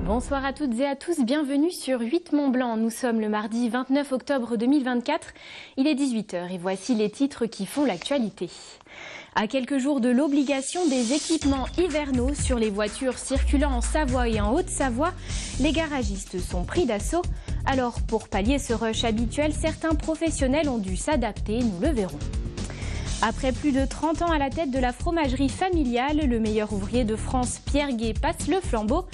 Bonsoir à toutes et à tous, bienvenue sur 8 Mont Blanc. Nous sommes le mardi 29 octobre 2024, il est 18 h et voici les titres qui font l'actualité. À quelques jours de l'obligation des équipements hivernaux sur les voitures circulant en Savoie et en Haute-Savoie, les garagistes sont pris d'assaut. Alors pour pallier ce rush habituel, certains professionnels ont dû s'adapter, nous le verrons. Après plus de 30 ans à la tête de la fromagerie familiale, le meilleur ouvrier de France, Pierre Gay, passe le flambeau.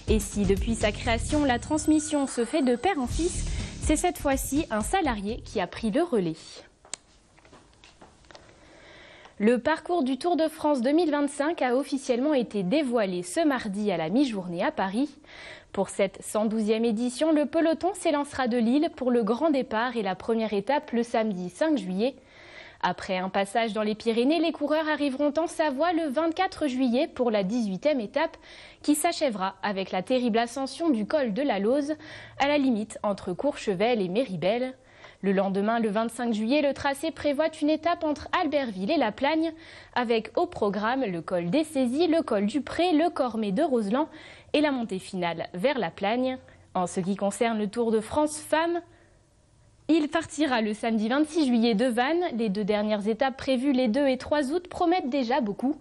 Et si depuis sa création, la transmission se fait de père en fils, c'est cette fois-ci un salarié qui a pris le relais. Le parcours du Tour de France 2025 a officiellement été dévoilé ce mardi à la mi-journée à Paris. Pour cette 112e édition, le peloton s'élancera de Lille pour le grand départ et la première étape le samedi 5 juillet. Après un passage dans les Pyrénées, les coureurs arriveront en Savoie le 24 juillet pour la 18e étape qui s'achèvera avec la terrible ascension du col de la Lauze, à la limite entre Courchevel et Méribel. Le lendemain, le 25 juillet, le tracé prévoit une étape entre Albertville et La Plagne, avec au programme le col des Saisies, le col du Pré, le Cormet de Roseland et la montée finale vers La Plagne. En ce qui concerne le Tour de France Femmes, il partira le samedi 26 juillet de Vannes. Les deux dernières étapes prévues les 2 et 3 août promettent déjà beaucoup.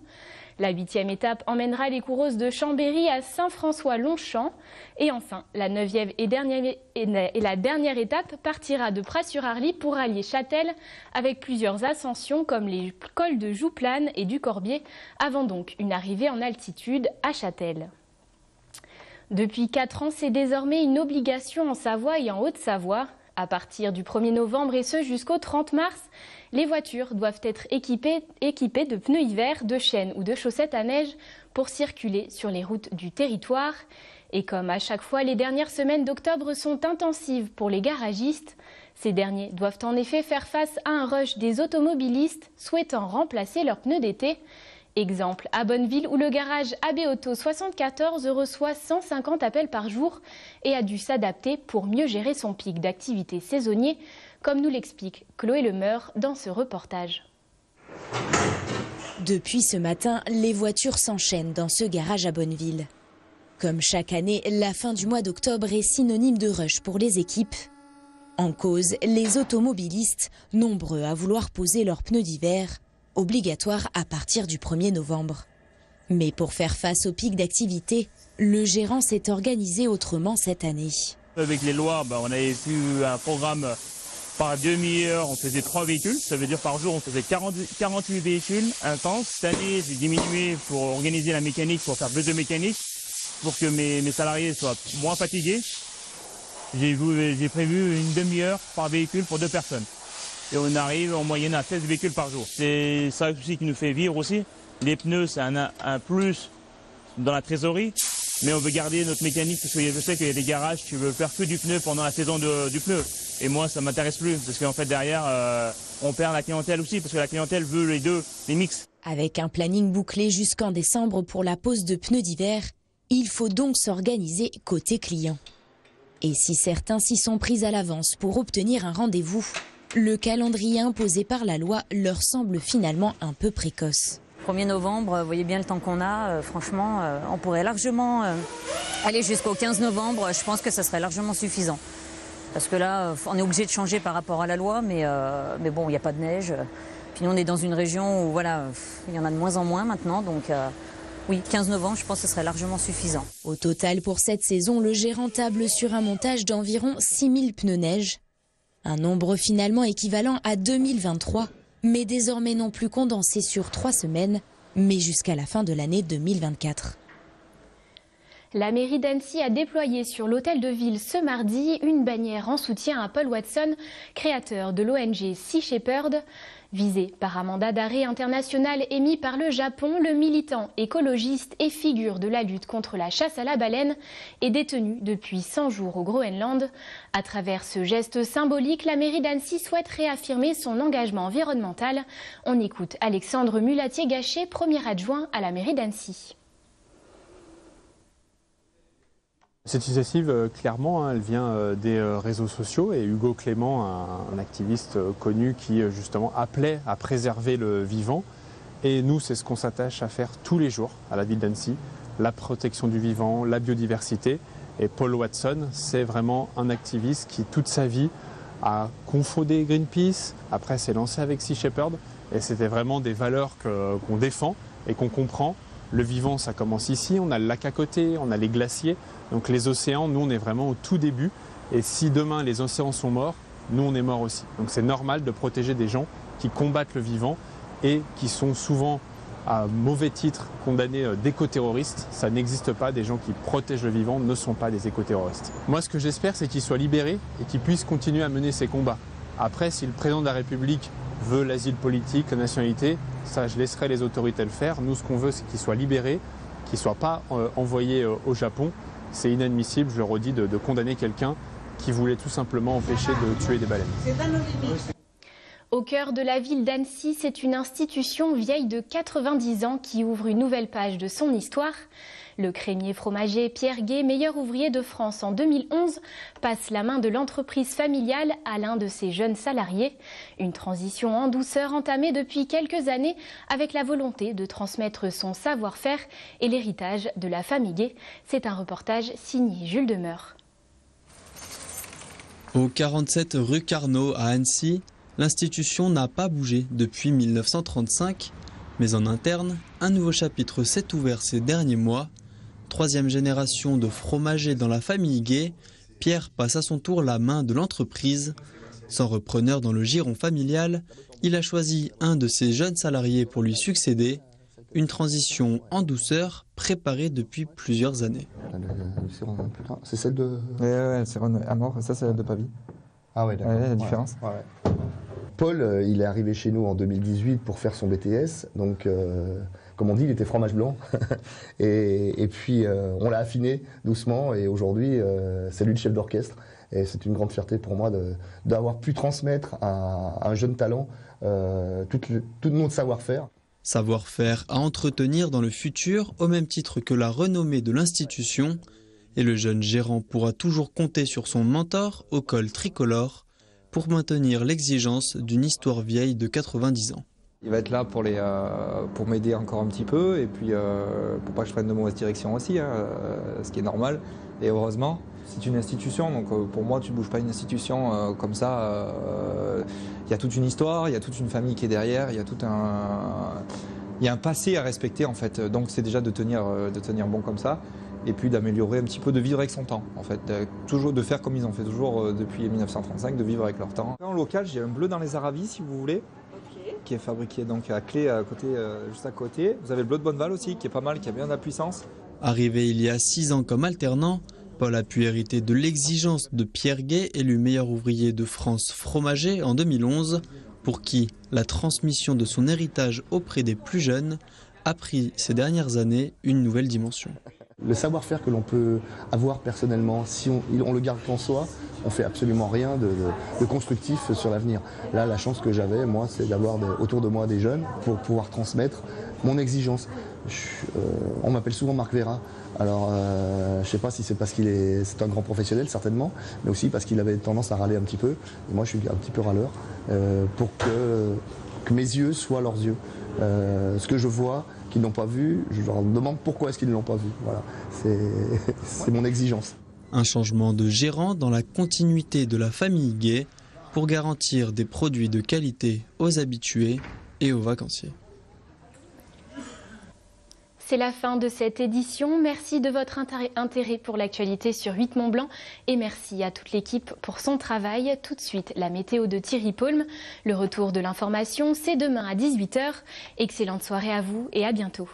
La 8e étape emmènera les coureuses de Chambéry à Saint-François-Longchamp. Et enfin, la 9e et la dernière étape partira de Pras-sur-Arly pour rallier Châtel avec plusieurs ascensions comme les cols de Jouplane et du Corbier, avant donc une arrivée en altitude à Châtel. Depuis 4 ans, c'est désormais une obligation en Savoie et en Haute-Savoie. À partir du 1er novembre et ce jusqu'au 30 mars, les voitures doivent être équipées de pneus hiver, de chaînes ou de chaussettes à neige pour circuler sur les routes du territoire. Et comme à chaque fois, les dernières semaines d'octobre sont intensives pour les garagistes. Ces derniers doivent en effet faire face à un rush des automobilistes souhaitant remplacer leurs pneus d'été. Exemple à Bonneville où le garage AB Auto 74 reçoit 150 appels par jour et a dû s'adapter pour mieux gérer son pic d'activité saisonnier, comme nous l'explique Chloé Lemeur dans ce reportage. Depuis ce matin, les voitures s'enchaînent dans ce garage à Bonneville. Comme chaque année, la fin du mois d'octobre est synonyme de rush pour les équipes. En cause, les automobilistes, nombreux à vouloir poser leurs pneus d'hiver, obligatoire à partir du 1er novembre. Mais pour faire face au pic d'activité, le gérant s'est organisé autrement cette année. Avec les lois, on avait eu un programme par demi-heure, on faisait 3 véhicules, ça veut dire par jour on faisait 48 véhicules intenses. Cette année, j'ai diminué pour organiser la mécanique, pour faire plus de mécanique, pour que mes salariés soient moins fatigués. J'ai prévu une demi-heure par véhicule pour 2 personnes. Et on arrive en moyenne à 16 véhicules par jour. C'est ça aussi qui nous fait vivre aussi. Les pneus, c'est un plus dans la trésorerie, mais on veut garder notre mécanique parce que je sais qu'il y a des garages qui veulent faire que du pneu pendant la saison du pneu. Et moi, ça m'intéresse plus parce qu'en fait derrière, on perd la clientèle aussi parce que la clientèle veut les deux, les mix. Avec un planning bouclé jusqu'en décembre pour la pose de pneus d'hiver, il faut donc s'organiser côté client. Et si certains s'y sont pris à l'avance pour obtenir un rendez-vous, le calendrier imposé par la loi leur semble finalement un peu précoce. 1er novembre, vous voyez bien le temps qu'on a, franchement, on pourrait largement aller jusqu'au 15 novembre, je pense que ça serait largement suffisant. Parce que là, on est obligé de changer par rapport à la loi, mais bon, il n'y a pas de neige. Puis nous, on est dans une région où voilà, il y en a de moins en moins maintenant, donc oui, 15 novembre, je pense que ce serait largement suffisant. Au total, pour cette saison, le gérant table sur un montage d'environ 6000 pneus neige. Un nombre finalement équivalent à 2023, mais désormais non plus condensé sur 3 semaines, mais jusqu'à la fin de l'année 2024. La mairie d'Annecy a déployé sur l'hôtel de ville ce mardi une bannière en soutien à Paul Watson, créateur de l'ONG Sea Shepherd. Visé par un mandat d'arrêt international émis par le Japon, le militant écologiste et figure de la lutte contre la chasse à la baleine est détenu depuis 100 jours au Groenland. À travers ce geste symbolique, la mairie d'Annecy souhaite réaffirmer son engagement environnemental. On écoute Alexandre Mulatier-Gachet, premier adjoint à la mairie d'Annecy. Cette initiative, clairement, elle vient des réseaux sociaux et Hugo Clément, un activiste connu qui justement appelait à préserver le vivant. Et nous, c'est ce qu'on s'attache à faire tous les jours à la ville d'Annecy, la protection du vivant, la biodiversité. Et Paul Watson, c'est vraiment un activiste qui, toute sa vie, a confondé Greenpeace, après s'est lancé avec Sea Shepherd. Et c'était vraiment des valeurs qu'on défend et qu'on comprend. Le vivant, ça commence ici, on a le lac à côté, on a les glaciers. Donc les océans, nous, on est vraiment au tout début. Et si demain, les océans sont morts, nous, on est morts aussi. Donc c'est normal de protéger des gens qui combattent le vivant et qui sont souvent, à mauvais titre, condamnés d'éco-terroristes. Ça n'existe pas, des gens qui protègent le vivant ne sont pas des éco-terroristes. Moi, ce que j'espère, c'est qu'ils soient libérés et qu'ils puissent continuer à mener ces combats. Après, si le président de la République veut l'asile politique, la nationalité, ça, je laisserai les autorités le faire. Nous, ce qu'on veut, c'est qu'ils soient libérés, qu'ils ne soient pas envoyés au Japon. C'est inadmissible, je le redis, de condamner quelqu'un qui voulait tout simplement empêcher de tuer des baleines. Au cœur de la ville d'Annecy, c'est une institution vieille de 90 ans qui ouvre une nouvelle page de son histoire. Le crémier fromager Pierre Gay, meilleur ouvrier de France en 2011, passe la main de l'entreprise familiale à l'un de ses jeunes salariés. Une transition en douceur entamée depuis quelques années avec la volonté de transmettre son savoir-faire et l'héritage de la famille Gay. C'est un reportage signé Jules Demeur. Au 47 rue Carnot à Annecy, l'institution n'a pas bougé depuis 1935, mais en interne, un nouveau chapitre s'est ouvert ces derniers mois. Troisième génération de fromagers dans la famille Gay, Pierre passe à son tour la main de l'entreprise. Sans repreneur dans le giron familial, il a choisi un de ses jeunes salariés pour lui succéder. Une transition en douceur préparée depuis plusieurs années. C'est celle de... Ouais, c'est à mort, ça c'est de Pavie. Ah ouais, d'accord. Ouais, la différence. Ouais. Paul, il est arrivé chez nous en 2018 pour faire son BTS, donc comme on dit, il était fromage blanc. et puis on l'a affiné doucement et aujourd'hui c'est lui le chef d'orchestre. Et c'est une grande fierté pour moi d'avoir pu transmettre à un jeune talent tout notre savoir-faire. Savoir-faire à entretenir dans le futur au même titre que la renommée de l'institution. Et le jeune gérant pourra toujours compter sur son mentor au col tricolore pour maintenir l'exigence d'une histoire vieille de 90 ans. Il va être là pour m'aider encore un petit peu et puis pour pas que je prenne de mauvaise direction aussi, ce qui est normal. Et heureusement, c'est une institution, donc pour moi tu ne bouges pas une institution comme ça. Il y a toute une histoire, il y a toute une famille qui est derrière, il y a un passé à respecter en fait. Donc c'est déjà de tenir bon comme ça. Et puis d'améliorer un petit peu, de vivre avec son temps, en fait. Toujours de faire comme ils ont fait toujours depuis 1935, de vivre avec leur temps. En local, j'ai un bleu dans les Aravis, si vous voulez, qui est fabriqué donc à Clé, juste à côté. Vous avez le bleu de Bonneval aussi, qui est pas mal, qui a bien de la puissance. Arrivé il y a 6 ans comme alternant, Paul a pu hériter de l'exigence de Pierre Gay, élu meilleur ouvrier de France fromager en 2011, pour qui la transmission de son héritage auprès des plus jeunes a pris ces dernières années une nouvelle dimension. Le savoir-faire que l'on peut avoir personnellement, si on le garde en soi, on fait absolument rien de constructif sur l'avenir. Là, la chance que j'avais, moi, c'est d'avoir autour de moi des jeunes pour pouvoir transmettre mon exigence. On m'appelle souvent Marc Vera. Alors, je ne sais pas si c'est parce c'est un grand professionnel, certainement, mais aussi parce qu'il avait tendance à râler un petit peu. Et moi, je suis un petit peu râleur pour que mes yeux soient leurs yeux. Ce que je vois, qu'ils n'ont pas vu, je leur demande pourquoi est-ce qu'ils ne l'ont pas vu. Voilà, c'est mon exigence. Un changement de gérant dans la continuité de la famille Gay pour garantir des produits de qualité aux habitués et aux vacanciers. C'est la fin de cette édition. Merci de votre intérêt pour l'actualité sur 8 Mont-Blanc et merci à toute l'équipe pour son travail. Tout de suite, la météo de Thierry Paulme. Le retour de l'information, c'est demain à 18 h. Excellente soirée à vous et à bientôt.